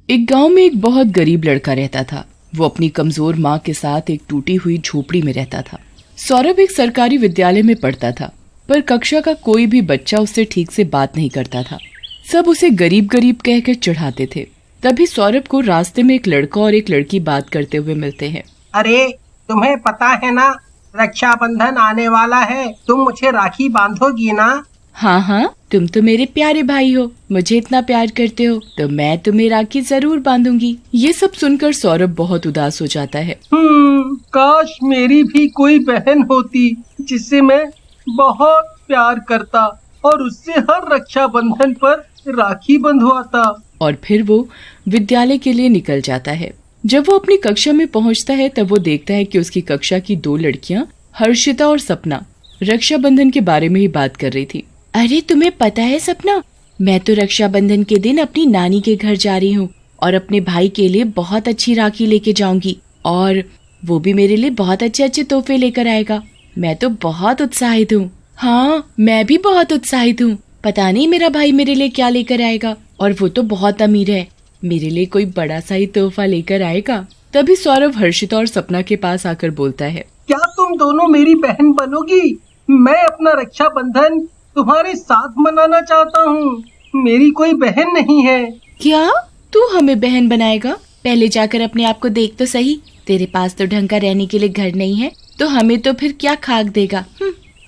एक गांव में एक बहुत गरीब लड़का रहता था। वो अपनी कमजोर माँ के साथ एक टूटी हुई झोपड़ी में रहता था। सौरभ एक सरकारी विद्यालय में पढ़ता था, पर कक्षा का कोई भी बच्चा उससे ठीक से बात नहीं करता था। सब उसे गरीब गरीब कहकर चिढ़ाते थे। तभी सौरभ को रास्ते में एक लड़का और एक लड़की बात करते हुए मिलते हैं। अरे, तुम्हें पता है ना, रक्षाबंधन आने वाला है। तुम मुझे राखी बांधोगी ना? हाँ हाँ, तुम तो मेरे प्यारे भाई हो, मुझे इतना प्यार करते हो तो मैं तुम्हें राखी जरूर बांधूंगी। ये सब सुनकर सौरभ बहुत उदास हो जाता है। काश मेरी भी कोई बहन होती जिससे मैं बहुत प्यार करता और उससे हर रक्षाबंधन पर राखी बंधवाता। और फिर वो विद्यालय के लिए निकल जाता है। जब वो अपनी कक्षा में पहुंचता है तब वो देखता है कि उसकी कक्षा की 2 लड़कियां, हर्षिता और सपना, रक्षाबंधन के बारे में ही बात कर रही थी। अरे तुम्हें पता है सपना, मैं तो रक्षाबंधन के दिन अपनी नानी के घर जा रही हूँ और अपने भाई के लिए बहुत अच्छी राखी लेके जाऊंगी और वो भी मेरे लिए बहुत अच्छे अच्छे तोहफे लेकर आएगा। मैं तो बहुत उत्साहित हूँ। हाँ, मैं भी बहुत उत्साहित हूँ। पता नहीं मेरा भाई मेरे लिए क्या लेकर आएगा, और वो तो बहुत अमीर है, मेरे लिए कोई बड़ा सा ही तोहफा लेकर आएगा। तभी सौरभ हर्षिता और सपना के पास आकर बोलता है, क्या तुम दोनों मेरी बहन बनोगी? मैं अपना रक्षाबंधन तुम्हारे साथ मनाना चाहता हूँ। मेरी कोई बहन नहीं है। क्या तू हमें बहन बनाएगा? पहले जाकर अपने आप को देख तो सही। तेरे पास तो ढंग का रहने के लिए घर नहीं है, तो हमें तो फिर क्या खाक देगा?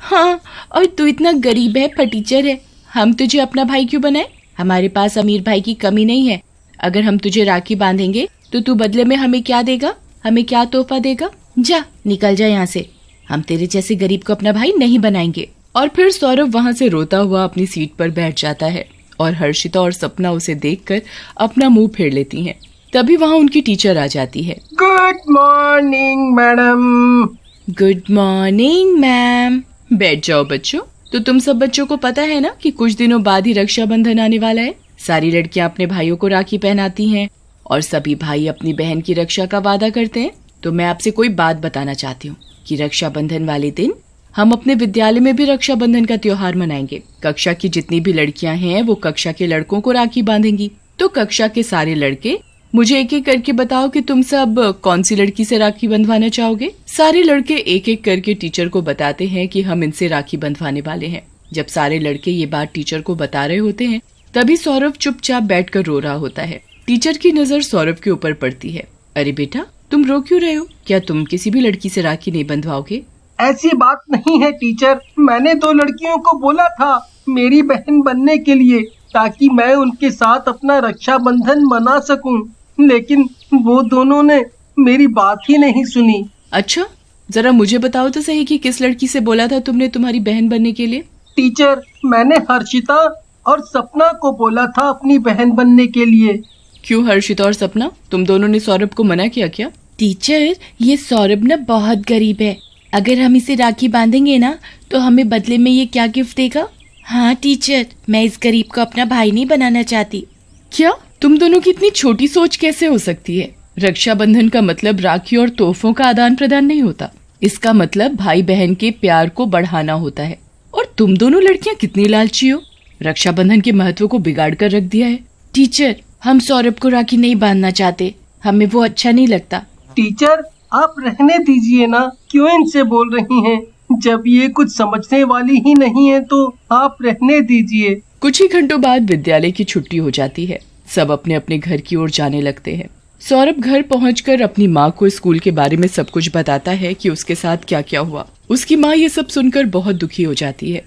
हाँ, और तू इतना गरीब है, फटीचर है, हम तुझे अपना भाई क्यों बनाए? हमारे पास अमीर भाई की कमी नहीं है। अगर हम तुझे राखी बांधेंगे तो तू बदले में हमें क्या देगा? हमें क्या तोहफा देगा? जा, निकल जा यहाँ से। हम तेरे जैसे गरीब को अपना भाई नहीं बनाएंगे। और फिर सौरभ वहाँ से रोता हुआ अपनी सीट पर बैठ जाता है और हर्षिता और सपना उसे देखकर अपना मुंह फेर लेती हैं। तभी वहाँ उनकी टीचर आ जाती है। Good morning madam. Good morning ma'am. बैठ जाओ बच्चों। तो तुम सब बच्चों को पता है ना कि कुछ दिनों बाद ही रक्षाबंधन आने वाला है। सारी लड़कियां अपने भाइयों को राखी पहनाती हैं और सभी भाई अपनी बहन की रक्षा का वादा करते हैं। तो मैं आपसे कोई बात बताना चाहती हूँ कि रक्षाबंधन वाले दिन हम अपने विद्यालय में भी रक्षाबंधन का त्योहार मनाएंगे। कक्षा की जितनी भी लड़कियां हैं वो कक्षा के लड़कों को राखी बांधेंगी। तो कक्षा के सारे लड़के मुझे एक एक करके बताओ कि तुम सब कौन सी लड़की से राखी बंधवाना चाहोगे। सारे लड़के एक एक करके टीचर को बताते हैं कि हम इनसे राखी बंधवाने वाले हैं। जब सारे लड़के ये बात टीचर को बता रहे होते हैं तभी सौरभ चुपचाप बैठकर रो रहा होता है। टीचर की नजर सौरभ के ऊपर पड़ती है। अरे बेटा, तुम रो क्यों रहे हो? क्या तुम किसी भी लड़की से राखी नहीं बंधवाओगे? ऐसी बात नहीं है टीचर, मैंने 2 लड़कियों को बोला था मेरी बहन बनने के लिए, ताकि मैं उनके साथ अपना रक्षाबंधन मना सकूं, लेकिन वो दोनों ने मेरी बात ही नहीं सुनी। अच्छा, जरा मुझे बताओ तो सही कि किस लड़की से बोला था तुमने तुम्हारी बहन बनने के लिए? टीचर, मैंने हर्षिता और सपना को बोला था अपनी बहन बनने के लिए। क्यों हर्षिता और सपना, तुम दोनों ने सौरभ को मना किया क्या? टीचर, ये सौरभ ना बहुत गरीब है, अगर हम इसे राखी बांधेंगे ना तो हमें बदले में ये क्या गिफ्ट देगा? हाँ टीचर, मैं इस गरीब को अपना भाई नहीं बनाना चाहती। क्या तुम दोनों की इतनी छोटी सोच कैसे हो सकती है? रक्षाबंधन का मतलब राखी और तोहफों का आदान प्रदान नहीं होता। इसका मतलब भाई बहन के प्यार को बढ़ाना होता है। और तुम दोनों लड़कियां कितनी लालची हो, रक्षाबंधन के महत्व को बिगाड़ कर रख दिया है। टीचर, हम सौरभ को राखी नहीं बांधना चाहते, हमें वो अच्छा नहीं लगता। टीचर, आप रहने दीजिए ना, क्यों इनसे बोल रही हैं? जब ये कुछ समझने वाली ही नहीं है तो आप रहने दीजिए। कुछ ही घंटों बाद विद्यालय की छुट्टी हो जाती है। सब अपने अपने घर की ओर जाने लगते हैं। सौरभ घर पहुंचकर अपनी माँ को स्कूल के बारे में सब कुछ बताता है कि उसके साथ क्या क्या हुआ। उसकी माँ ये सब सुनकर बहुत दुखी हो जाती है।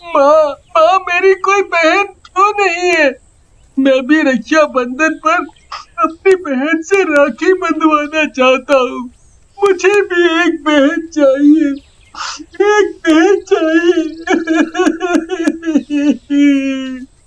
माँ, मेरी कोई बहन क्यों नहीं है? मैं भी रक्षाबंधन पर अपनी बहन से राखी बंधवाना चाहता हूँ। मुझे भी एक बहन चाहिए, एक बहन चाहिए।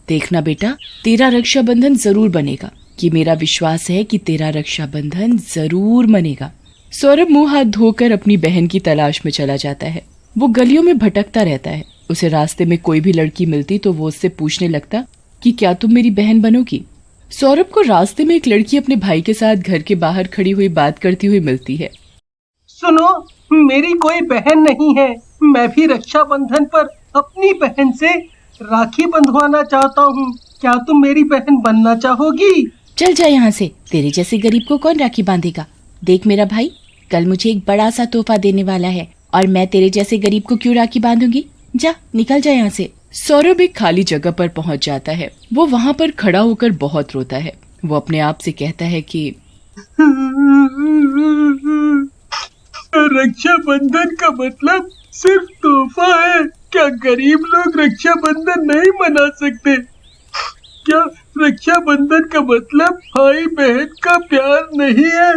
देखना बेटा, तेरा रक्षाबंधन जरूर बनेगा, कि मेरा विश्वास है कि तेरा रक्षाबंधन जरूर बनेगा। सौरभ मुंह हाथ धोकर अपनी बहन की तलाश में चला जाता है। वो गलियों में भटकता रहता है। उसे रास्ते में कोई भी लड़की मिलती तो वो उससे पूछने लगता कि क्या तुम मेरी बहन बनोगी। सौरभ को रास्ते में एक लड़की अपने भाई के साथ घर के बाहर खड़ी हुई बात करती हुई मिलती है। सुनो, मेरी कोई बहन नहीं है। मैं भी रक्षाबंधन पर अपनी बहन से राखी बंधवाना चाहता हूँ। क्या तुम मेरी बहन बनना चाहोगी? चल जा यहाँ से, तेरे जैसे गरीब को कौन राखी बांधेगा। देख मेरा भाई, कल मुझे एक बड़ा सा तोहफा देने वाला है और मैं तेरे जैसे गरीब को क्यों राखी बांधूंगी। जा निकल जा यहाँ से। सौरभ एक खाली जगह पर पहुँच जाता है। वो वहाँ पर खड़ा होकर बहुत रोता है। वो अपने आप से कहता है कि रक्षाबंधन का मतलब सिर्फ तोहफा है। क्या गरीब लोग रक्षाबंधन नहीं मना सकते? क्या रक्षाबंधन का मतलब भाई बहन का प्यार नहीं है?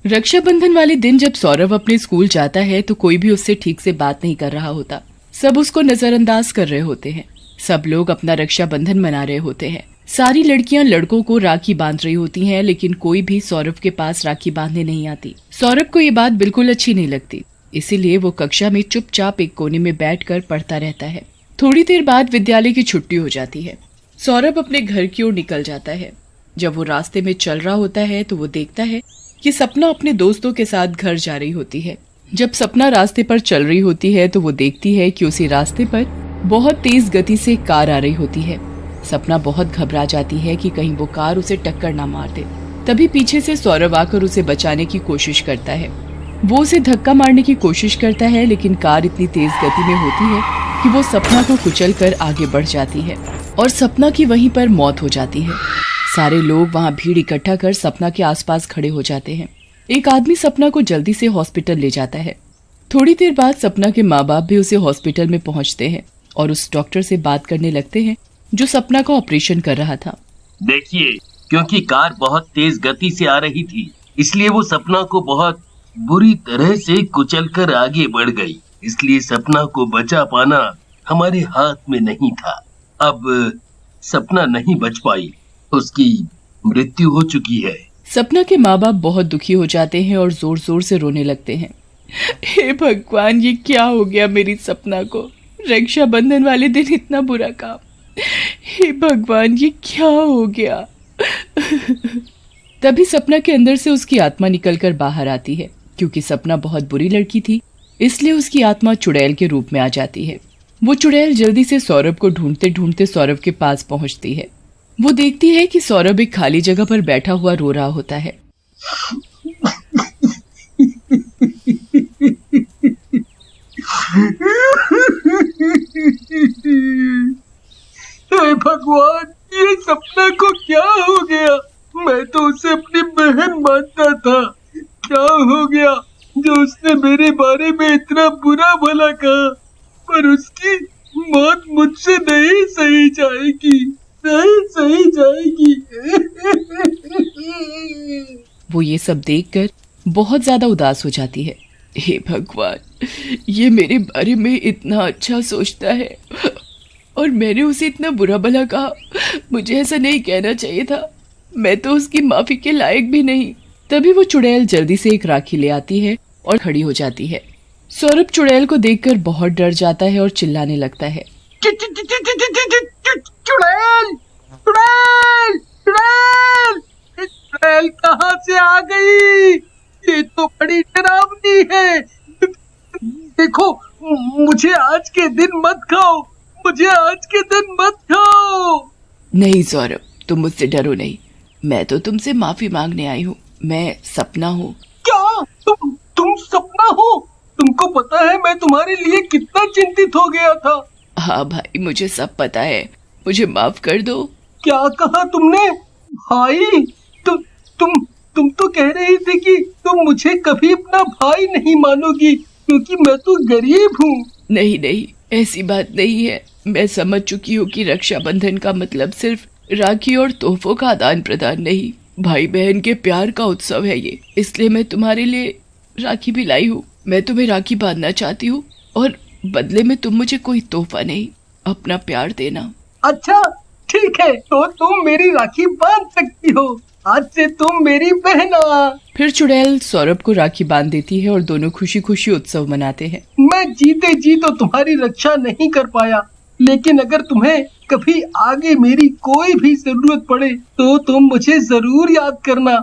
रक्षाबंधन वाले दिन जब सौरभ अपने स्कूल जाता है तो कोई भी उससे ठीक से बात नहीं कर रहा होता। सब उसको नजरअंदाज कर रहे होते हैं। सब लोग अपना रक्षाबंधन मना रहे होते हैं। सारी लड़कियां लड़कों को राखी बांध रही होती हैं, लेकिन कोई भी सौरभ के पास राखी बांधने नहीं आती। सौरभ को ये बात बिल्कुल अच्छी नहीं लगती, इसीलिए वो कक्षा में चुपचाप एक कोने में बैठकर पढ़ता रहता है। थोड़ी देर बाद विद्यालय की छुट्टी हो जाती है। सौरभ अपने घर की ओर निकल जाता है। जब वो रास्ते में चल रहा होता है तो वो देखता है कि सपना अपने दोस्तों के साथ घर जा रही होती है। जब सपना रास्ते पर चल रही होती है तो वो देखती है कि उसी रास्ते पर बहुत तेज गति से कार आ रही होती है। सपना बहुत घबरा जाती है कि कहीं वो कार उसे टक्कर ना मार दे। तभी पीछे से सौरभ आकर उसे बचाने की कोशिश करता है। वो उसे धक्का मारने की कोशिश करता है, लेकिन कार इतनी तेज गति में होती है कि वो सपना को कुचलकर आगे बढ़ जाती है और सपना की वहीं पर मौत हो जाती है। सारे लोग वहाँ भीड़ इकट्ठा कर सपना के आसपास खड़े हो जाते हैं। एक आदमी सपना को जल्दी से हॉस्पिटल ले जाता है। थोड़ी देर बाद सपना के माँ बाप भी उसे हॉस्पिटल में पहुँचते हैं और उस डॉक्टर से बात करने लगते हैं जो सपना का ऑपरेशन कर रहा था। देखिए, क्योंकि कार बहुत तेज गति से आ रही थी, इसलिए वो सपना को बहुत बुरी तरह से कुचलकर आगे बढ़ गई। इसलिए सपना को बचा पाना हमारे हाथ में नहीं था। अब सपना नहीं बच पाई, उसकी मृत्यु हो चुकी है। सपना के माँ बाप बहुत दुखी हो जाते हैं और जोर जोर से रोने लगते हैं। हे भगवान, ये क्या हो गया मेरी सपना को। रक्षाबंधन वाले दिन इतना बुरा काम। हे भगवान, ये क्या हो गया। तभी सपना के अंदर से उसकी आत्मा निकलकर बाहर आती है। क्योंकि सपना बहुत बुरी लड़की थी, इसलिए उसकी आत्मा चुड़ैल के रूप में आ जाती है। वो चुड़ैल जल्दी से सौरभ को ढूंढते ढूंढते सौरभ के पास पहुंचती है। वो देखती है कि सौरभ एक खाली जगह पर बैठा हुआ रो रहा होता है। हे भगवान, ये सपना को क्या हो गया? मैं तो उसे अपनी बहन मानता था। क्या हो गया जो उसने मेरे बारे में इतना बुरा भला कहा? पर उसकी मौत मुझसे नहीं सही जाएगी, नहीं सही जाएगी। वो ये सब देखकर बहुत ज्यादा उदास हो जाती है। हे भगवान, ये मेरे बारे में इतना अच्छा सोचता है और मैंने उसे इतना बुरा भला कहा। मुझे ऐसा नहीं कहना चाहिए था। मैं तो उसकी माफी के लायक भी नहीं। तभी वो चुड़ैल जल्दी से एक राखी ले आती है और खड़ी हो जाती है। सौरभ चुड़ैल को देखकर बहुत डर जाता है और चिल्लाने लगता है। चुड़ैल, चुड़ैल, चुड़ैल, चुड़ैल कहाँ से आ गई? ये तो बड़ी डरावनी है। देखो, मुझे आज के दिन मत खाओ, मुझे आज के दिन मत खाओ। नहीं सौरभ, तुम मुझसे डरो नहीं। मैं तो तुमसे माफी मांगने आई हूँ। मैं सपना हूँ। क्या? तुम सपना हो? तुमको पता है मैं तुम्हारे लिए कितना चिंतित हो गया था। हाँ भाई, मुझे सब पता है। मुझे माफ कर दो। क्या कहा तुमने? भाई, तुम तो कह रही थी कि तुम मुझे कभी अपना भाई नहीं मानोगी क्योंकि मैं तो गरीब हूँ। नहीं नहीं, ऐसी बात नहीं है। मैं समझ चुकी हूँ कि रक्षाबंधन का मतलब सिर्फ राखी और तोहफों का आदान प्रदान नहीं, भाई बहन के प्यार का उत्सव है ये। इसलिए मैं तुम्हारे लिए राखी भी लाई हूँ। मैं तुम्हें राखी बांधना चाहती हूँ और बदले में तुम मुझे कोई तोहफा नहीं, अपना प्यार देना। अच्छा ठीक है, तो तुम मेरी राखी बांध सकती हो। आज से तुम मेरी बहन हो। फिर चुड़ैल सौरभ को राखी बांध देती है और दोनों खुशी खुशी उत्सव मनाते हैं। मैं जीते जी तो तुम्हारी रक्षा नहीं कर पाया, लेकिन अगर तुम्हें कभी आगे मेरी कोई भी जरूरत पड़े तो तुम मुझे जरूर याद करना।